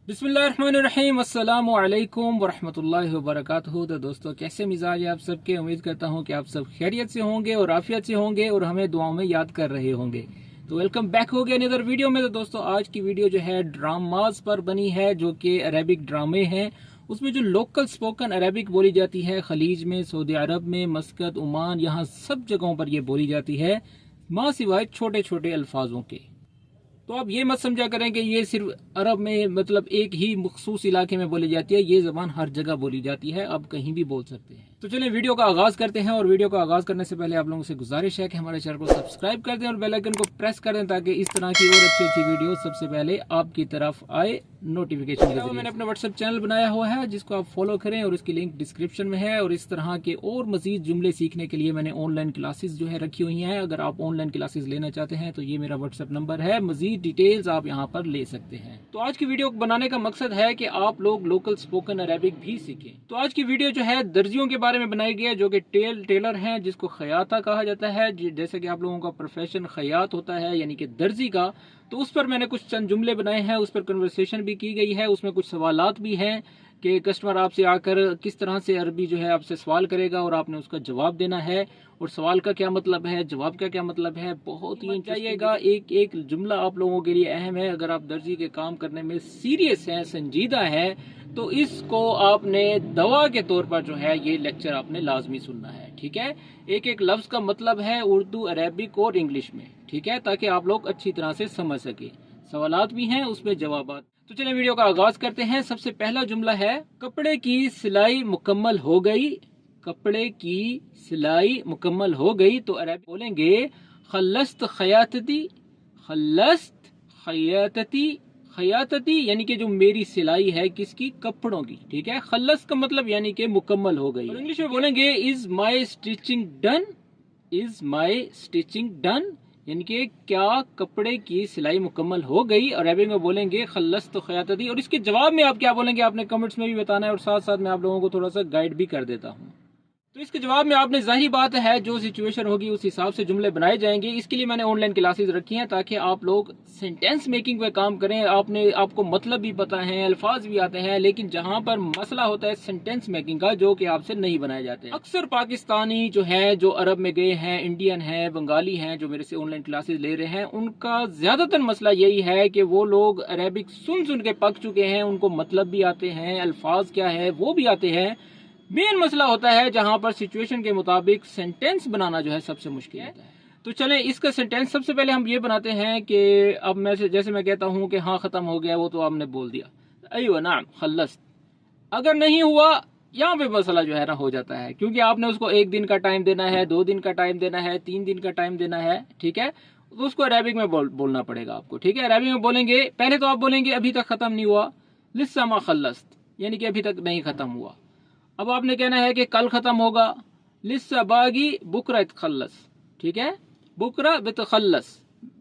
बिस्मिल्लाहिर्रहमानिर्रहीम अस्सलामु अलैकुम वरहमतुल्लाहि वबरकातुहू। तो दोस्तों, कैसे मिजाज है आप सबके? उम्मीद करता हूँ कि आप सब खैरियत से होंगे और आफियत से होंगे और हमें दुआओं में याद कर रहे होंगे। तो वेलकम बैक हो गया अनदर वीडियो में। तो दोस्तों, आज की वीडियो जो है ड्रामाज पर बनी है, जो कि अरेबिक ड्रामे हैं। उसमें जो लोकल स्पोकन अरेबिक बोली जाती है खलीज में, सऊदी अरब में, मस्कत, ओमान, यहाँ सब जगहों पर यह बोली जाती है, माँ सिवाय छोटे छोटे अल्फाजों के। तो आप ये मत समझा करें कि ये सिर्फ अरब में मतलब एक ही मखसूस इलाके में बोली जाती है। ये ज़बान हर जगह बोली जाती है, आप कहीं भी बोल सकते हैं। तो चलिए वीडियो का आगाज करते हैं। और वीडियो का आगाज करने से पहले आप लोगों से गुजारिश है कि हमारे चैनल को सब्सक्राइब कर दें और बेल आइकन को प्रेस कर दें, ताकि इस तरह की और अच्छी अच्छी वीडियो सबसे पहले आपकी तरफ आए नोटिफिकेशन के जरिए। मैंने अपना व्हाट्सएप चैनल बनाया हुआ है, जिसको आप फॉलो करें, और इसकी लिंक डिस्क्रिप्शन में है। और इस तरह के और मजीद जुमले सीखने के लिए मैंने ऑनलाइन क्लासेस जो है रखी हुई हैं। अगर आप ऑनलाइन क्लासेस लेना चाहते हैं तो ये मेरा व्हाट्सएप नंबर है। मजीद डिटेल्स आप यहाँ पर ले सकते हैं। तो आज की वीडियो बनाने का मकसद है कि आप लोग लोकल स्पोकन अरेबिक भी सीखें। तो आज की वीडियो जो है दर्जियों के बारे में बनाई गई है, जो कि टेलर हैं, जिसको खयाता कहा जाता है। जैसे कि आप लोगों का प्रोफेशन खयात होता है, यानी कि दर्जी का। तो उस पर मैंने कुछ चंद जुमले बनाए हैं, उस पर कन्वर्सेशन भी की गई है। उसमें कुछ सवालात भी हैं कि कस्टमर आपसे आकर किस तरह से अरबी जो है आपसे सवाल करेगा और आपने उसका जवाब देना है, और सवाल का क्या मतलब है, जवाब का क्या मतलब है। बहुत ही चाहिएगा, एक एक जुमला आप लोगों के लिए अहम है। अगर आप दर्जी के काम करने में सीरियस हैं, संजीदा हैं, तो इसको आपने दवा के तौर पर जो है ये लेक्चर आपने लाजमी सुनना है। ठीक है, एक एक लफ्ज का मतलब है उर्दू, अरेबिक और इंग्लिश में। ठीक है, ताकि आप लोग अच्छी तरह से समझ सके। सवालात भी हैं, उसमें जवाबात। तो चलिए वीडियो का आगाज करते हैं। सबसे पहला जुमला है, कपड़े की सिलाई मुकम्मल हो गई। कपड़े की सिलाई मुकम्मल हो गई तो अरबी बोलेंगे खल्लस्त खयातती। खल्लस्त खयातती। खयातती यानी कि जो मेरी सिलाई है, किसकी? कपड़ों की। ठीक है, खल्लस का मतलब यानी कि मुकम्मल हो गई। और इंग्लिश में बोलेंगे is my stitching done. Is my stitching done यानी कि क्या कपड़े की सिलाई मुकम्मल हो गई। और अरबी में बोलेंगे खल्लस तो खयातती। और इसके जवाब में आप क्या बोलेंगे आपने कमेंट्स में भी बताना है, और साथ साथ मैं आप लोगों को थोड़ा सा गाइड भी कर देता हूँ। तो इसके जवाब में आपने, जाहिर बात है, जो सिचुएशन होगी उस हिसाब से जुमले बनाए जाएंगे। इसके लिए मैंने ऑनलाइन क्लासेस रखी हैं, ताकि आप लोग सेंटेंस मेकिंग पे काम करें। आपको मतलब भी पता है, अल्फाज भी आते हैं, लेकिन जहां पर मसला होता है सेंटेंस मेकिंग का, जो कि आपसे नहीं बनाए जाते हैं। अक्सर पाकिस्तानी जो है, जो अरब में गए हैं, इंडियन है, बंगाली हैं, जो मेरे से ऑनलाइन क्लासेस ले रहे हैं, उनका ज्यादातर मसला यही है कि वो लोग अरेबिक सुन सुन के पक चुके हैं। उनको मतलब भी आते हैं, अल्फाज क्या है वो भी आते हैं। मेन मसला होता है जहां पर सिचुएशन के मुताबिक सेंटेंस बनाना जो है सबसे मुश्किल होता है। तो चलें, इसका सेंटेंस सबसे पहले हम ये बनाते हैं कि अब मैं जैसे मैं कहता हूं कि हाँ खत्म हो गया, वो तो आपने बोल दिया अय्यो नाम खल्लस। अगर नहीं हुआ, यहाँ पे मसला जो है ना हो जाता है, क्योंकि आपने उसको 1 दिन का टाइम देना है, 2 दिन का टाइम देना है, 3 दिन का टाइम देना है। ठीक है, तो उसको अरेबिक में बोलना पड़ेगा आपको। ठीक है, अरेबिक में बोलेंगे, पहले तो आप बोलेंगे अभी तक खत्म नहीं हुआ, लिस्सा मा खल्लस्त, यानी कि अभी तक नहीं खत्म हुआ। अब आपने कहना है कि कल खत्म होगा, लिस्सा बागी बुकरा इतखल्लस। ठीक है, बुकरा बितखल्लस,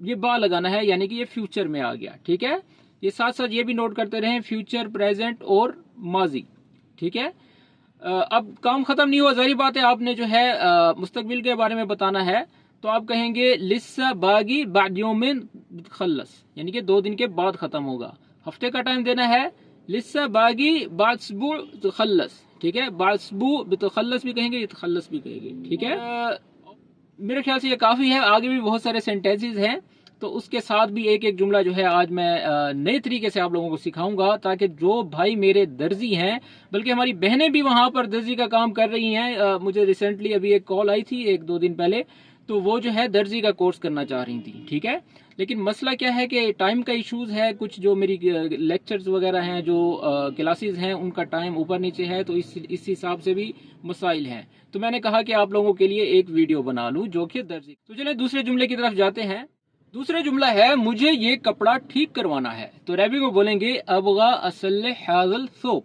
ये बा लगाना है, यानी कि ये फ्यूचर में आ गया। ठीक है, ये साथ साथ ये भी नोट करते रहें, फ्यूचर, प्रेजेंट और माजी। ठीक है, अब काम खत्म नहीं हुआ, जाहिर बात है आपने जो है मुस्तकबिल के बारे में बताना है। तो आप कहेंगे लिस्सा बागी बाद यौमिन बितखल्लस, यानी कि 2 दिन के बाद खत्म होगा। हफ्ते का टाइम देना है, लिस्सा बागी बाद असबू बितखल्लस। ठीक है, बासबू बितखल्लस भी कहेंगे, इतखल्लस भी कहेंगे। ठीक है, मेरे ख्याल से ये काफी है। आगे भी बहुत सारे सेंटेंसेस हैं, तो उसके साथ भी एक एक जुमला जो है आज मैं नए तरीके से आप लोगों को सिखाऊंगा, ताकि जो भाई मेरे दर्जी हैं, बल्कि हमारी बहनें भी वहां पर दर्जी का काम कर रही हैं। मुझे रिसेंटली अभी एक कॉल आई थी 1-2 दिन पहले, तो वो जो है दर्जी का कोर्स करना चाह रही थी। ठीक है, लेकिन मसला क्या है कि टाइम का इश्यूज है। कुछ जो मेरी लेक्चर्स वगैरह हैं, जो क्लासेस हैं, उनका टाइम ऊपर नीचे है, तो इस हिसाब से भी मसाइल हैं। तो मैंने कहा कि आप लोगों के लिए एक वीडियो बना लूं जो कि दर्जी। तो चलिए दूसरे जुमले की तरफ जाते हैं। दूसरा जुमला है, मुझे ये कपड़ा ठीक करवाना है। तो अरबी में बोलेंगे अबगा असल हाजल सोप।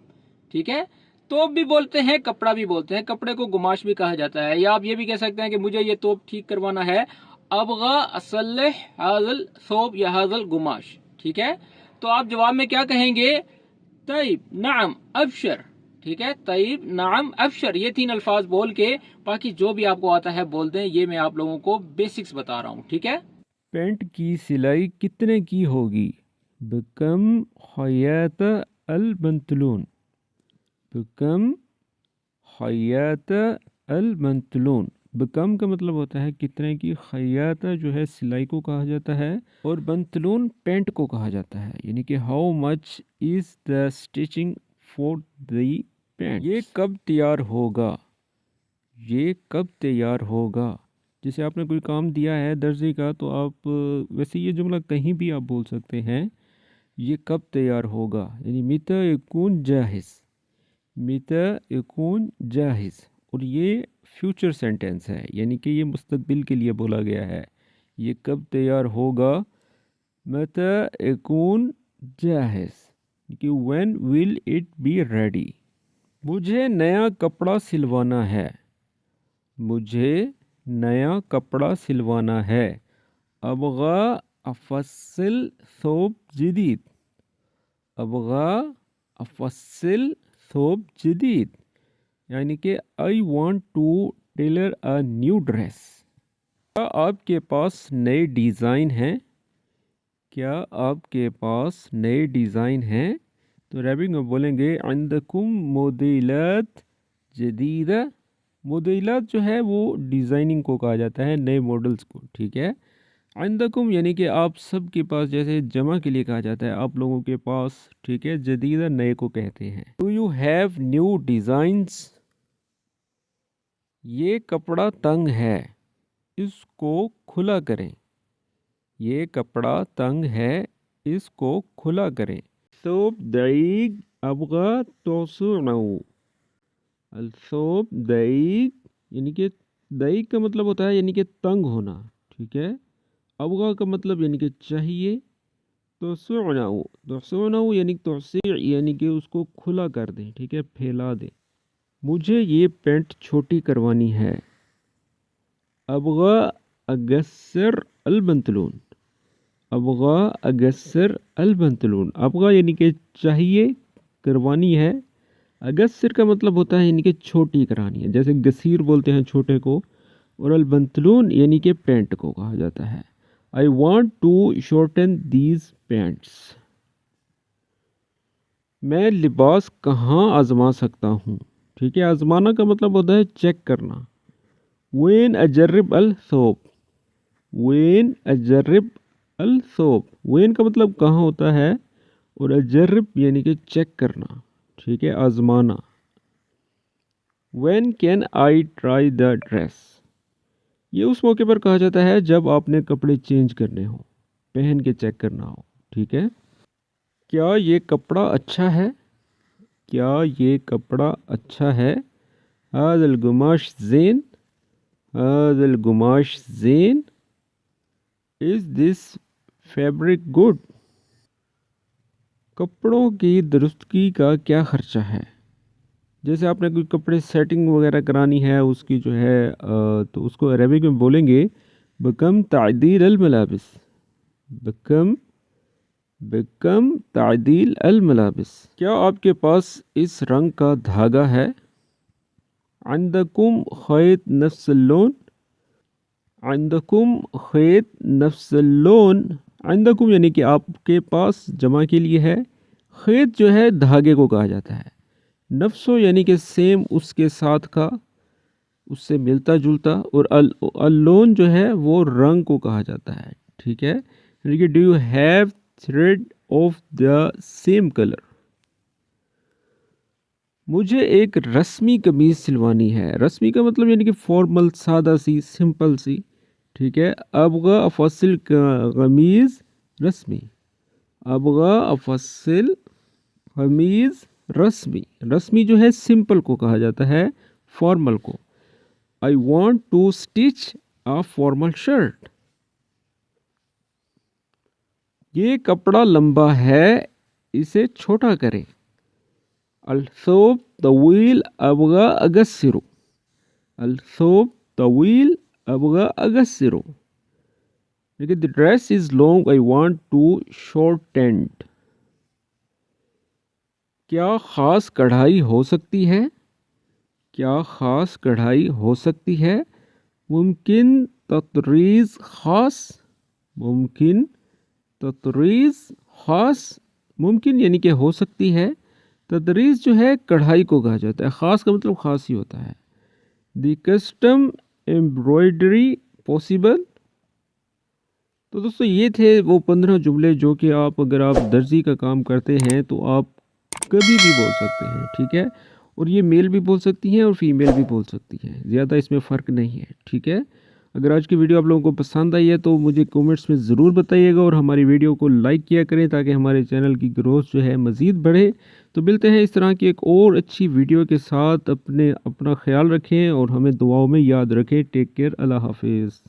ठीक है, तोप भी बोलते हैं, कपड़ा भी बोलते हैं। कपड़े को गुमाश भी कहा जाता है, या आप ये भी कह सकते हैं कि मुझे ये तोप ठीक करवाना है, अबगा असल हाजल सोप या हाजल गुमाश। ठीक है, तो आप जवाब में क्या कहेंगे? तैब नाम अबशर। ठीक है, तैब नाम अबशर, ये 3 अल्फाज बोल के बाकी जो भी आपको आता है बोल दें। ये मैं आप लोगों को बेसिक्स बता रहा हूँ। ठीक है, पेंट की सिलाई कितने की होगी? بكم خياط البنطلون بكم خياط البنطلون بکم کا مطلب ہوتا ہے کتنے کی، خیاطہ جو ہے سلائی کو کہا جاتا ہے، اور بنطلون پینٹ کو کہا جاتا ہے، یعنی کہ how much is the stitching for the pant. یہ کب تیار ہوگا، یہ کب تیار ہوگا. جیسے آپ نے کوئی کام دیا ہے درزی کا، تو آپ ویسے یہ جملہ کہیں بھی آپ بول سکتے ہیں، یہ کب تیار ہوگا، یعنی متى يكون جاہز، متى يكون جاہز. اور یہ فیوچر سینٹینس ہے، یعنی کہ یہ مستقبل کے لیے بولا گیا ہے. یہ کب تیار ہوگا، متى يكون جاہز، کہ when will it be ready. مجھے نیا کپڑا سلوانا ہے، مجھے نیا کپڑا سلوانا ہے. ابغى افصل ثوب جدید، ابغى افصل ثوب جدید، یعنی کہ I want to tailor a new dress. کیا آپ کے پاس نئے ڈیزائن ہیں، کیا آپ کے پاس نئے ڈیزائن ہیں. تو ریبنگ میں بولیں گے عندکم مودیلات جدیدہ. مودیلات جو ہے وہ ڈیزائننگ کو کہا جاتا ہے، نئے ماڈلز کو، ٹھیک ہے. عندکم یعنی کہ آپ سب کے پاس، جیسے جمع کے لیے کہا جاتا ہے آپ لوگوں کے پاس، ٹھیک ہے. جدیدہ نئے کو کہتے ہیں. Do you have new designs. یہ کپڑا تنگ ہے، اس کو کھلا کریں. یہ کپڑا تنگ ہے، اس کو کھلا کریں. ثوب ضيق ابغى توسعه. الثوب ضيق یعنی کہ ضيق کا مطلب ہوتا ہے یعنی کہ تنگ ہونا، ٹھیک ہے. ابغى کا مطلب یعنی کہ چاہیے. توسعه یعنی توسیع یعنی کہ اس کو کھلا کر دیں، ٹھیک ہے، پھیلا دیں. مجھے یہ پینٹ چھوٹی کروانی ہے. ابغى اقصر البنطلون، ابغى اقصر البنطلون. ابغى یعنی کہ چاہیے، کروانی ہے. اقصر کا مطلب ہوتا ہے یعنی کہ چھوٹی کرانی ہے، جیسے گثیر بولتے ہیں چھوٹے کو، اور البنطلون یعنی کہ پینٹ کو کہا جاتا ہے. I want to shorten these pants. میں لباس کہاں آزما سکتا ہوں، ٹھیک ہے. آزمانا کا مطلب ہوتا ہے چیک کرنا. وین اجرب الثوب، وین اجرب الثوب. وین کا مطلب کہاں ہوتا ہے، اور اجرب یعنی کہ چیک کرنا، ٹھیک ہے، آزمانا. When can I try the dress. یہ اس موقع پر کہا جاتا ہے جب آپ نے کپڑے چینج کرنے ہوں، پہن کے چیک کرنا ہو، ٹھیک ہے. کیا یہ کپڑا اچھا ہے، کیا یہ کپڑا اچھا ہے. هذا القماش زين، هذا القماش Zain. Is this fabric good. کپڑوں کی درستگی کا کیا خرچہ ہے. جیسے آپ نے کوئی کپڑے سیٹنگ وغیرہ کرانی ہے اس کی جو ہے، تو اس کو عربک میں بولیں گے بکم تعدیل الملابس، بکم تعدیل الملابس. کیا آپ کے پاس اس رنگ کا دھاگا ہے. عندکم خیط نفس اللون، عندکم خیط نفس اللون. عندکم یعنی کہ آپ کے پاس جمع کے لیے ہے. خیط جو ہے دھاگے کو کہا جاتا ہے. نفسو یعنی کہ سیم، اس کے ساتھ کا، اس سے ملتا جلتا. اور اللون جو ہے وہ رنگ کو کہا جاتا ہے، ٹھیک ہے. یعنی کہ do you have thread of the same colour. مجھے ایک رسمی قمیض سلوانی ہے. رسمی کا مطلب یعنی کہ فارمل، سادہ سی، سمپل سی، ٹھیک ہے. ابغى افصل قمیض رسمی، ابغى افصل قمیض رسمی. رسمی جو ہے سمپل کو کہا جاتا ہے، فارمل کو. I want to stitch a formal shirt. یہ کپڑا لمبا ہے، اسے چھوٹا کریں. الثوب طويل ابغى اقصره، الثوب طويل ابغى اقصره. لیکن the dress is long I want to shorten. کیا خاص کڑھائی ہو سکتی ہے، کیا خاص کڑھائی ہو سکتی ہے. ممکن تطریز خاص، ممکن تطریز ख़ास मुमकिन यानी कि हो सकती है। तदरीस जो है कढ़ाई को कहा जाता है, ख़ास का मतलब ख़ास ही होता है। दी कस्टम एम्ब्रॉयडरी पॉसिबल। तो दोस्तों ये थे वो 15 जुमले जो कि अगर आप दर्जी का काम करते हैं तो आप कभी भी बोल सकते हैं, ठीक है। और ये मेल भी बोल सकती हैं और फीमेल भी बोल सकती हैं, ज़्यादा इसमें फ़र्क नहीं है, ठीक है। अगर आज की वीडियो आप लोगों को पसंद आई है तो मुझे कमेंट्स में ज़रूर बताइएगा और हमारी वीडियो को लाइक किया करें ताकि हमारे चैनल की ग्रोथ जो है मज़ीद बढ़े। तो मिलते हैं इस तरह की एक और अच्छी वीडियो के साथ। अपना ख्याल रखें और हमें दुआओं में याद रखें। टेक केयर, अल्लाह हाफिज़।